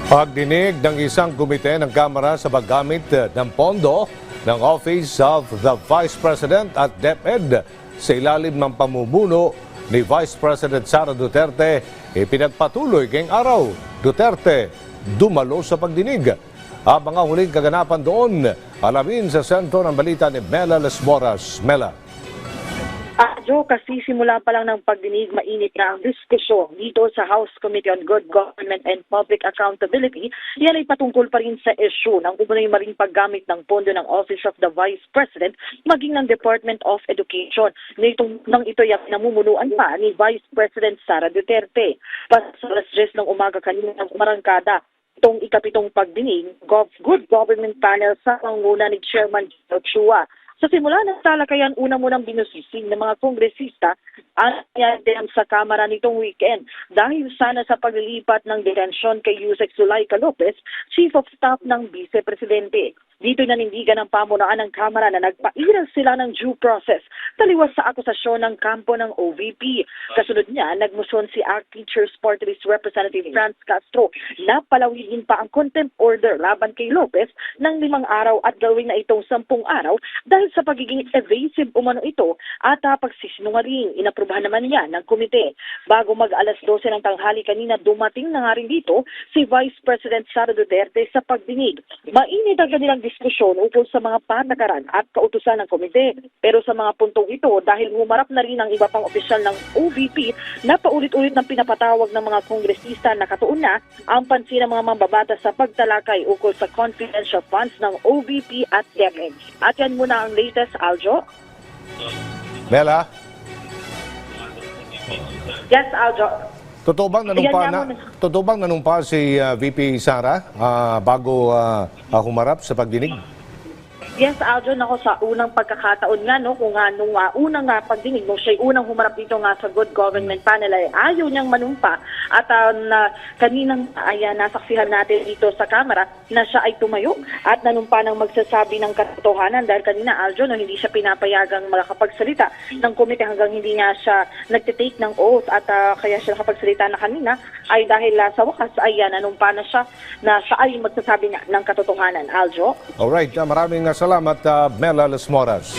Pagdinig ng isang komite ng Kamara sa paggamit ng pondo ng Office of the Vice President at DepEd sa ilalim ng pamumuno ni Vice President Sara Duterte, ipinagpatuloy ngayong araw. Duterte dumalo sa pagdinig. Ang mga huling kaganapan doon, alamin sa sentro ng balita ni Mela Lesmoras. Mela. Joe, kasi simula pa lang ng pagdinig, mainit na ang diskusyon dito sa House Committee on Good Government and Public Accountability. Yan ay patungkol pa rin sa issue ng umano'y maling paggamit ng pondo ng Office of the Vice President maging ng Department of Education. Nang ito ay namumunuan pa ni Vice President Sara Duterte. Pas sa alas 10 ng umaga kanina ng umarangkada, itong ikapitong pagdinig, Good Government Panel sa pangunguna ni Chairman Joshua. Sa simula ng talakayan, unang binusising ng mga kongresista ang nangyayari sa Kamara nitong weekend dahil sana sa paglilipat ng detensyon kay Yusek Zulaika Lopez, Chief of Staff ng Vice Presidente. Dito nanindigan ng pamunuan ng Kamara na nagpairal sila ng due process taliwas sa akusasyon ng kampo ng OVP. Kasunod niya, nagmusyon si ACT Teachers Party List Representative Franz Castro na palawigin pa ang contempt order laban kay Lopez ng 5 araw at gawin na itong 10 araw dahil sa pagiging evasive umano ito at pagsisinungaling. Inaprubahan naman niya ng komite. Bago mag-alas 12 ng tanghali kanina, dumating na nga rin dito si Vice President Sara Duterte sa pagdinig. Mainit ang kanilang diskusyon ukol sa mga patakaran at kautusan ng komite. Pero sa mga puntong ito, dahil humarap na rin ang iba pang opisyal ng OVP na paulit-ulit ng pinapatawag ng mga kongresista na katuon na ang pansin ng mga mambabatas sa pagtalakay ukol sa confidential funds ng OVP at DepEd. At yan muna ang latest, Aljo. Mela, Yes, Aljo. totoo bang nanumpa si VP Sara bago humarap sa pagdinig? Yes, Aljo, ako sa unang pagkakataon nga, no, kung nung unang pagdinig mo, siya unang humarap dito nga sa Good Government Panel, ay ayaw niyang manumpa. At kaninang nasaksihan natin dito sa Kamara na siya ay tumayo at nanumpa ng magsasabi ng katotohanan dahil kanina, Aljo, no, hindi siya pinapayagang makakapagsalita ng komite hanggang hindi nga siya nagtitake ng oath at kaya siya nakapagsalita na kanina ay dahil sa wakas ay nanumpa na siya na siya ay magsasabi ng katotohanan, Aljo. Alright, maraming salamat, Mela Lesmoras.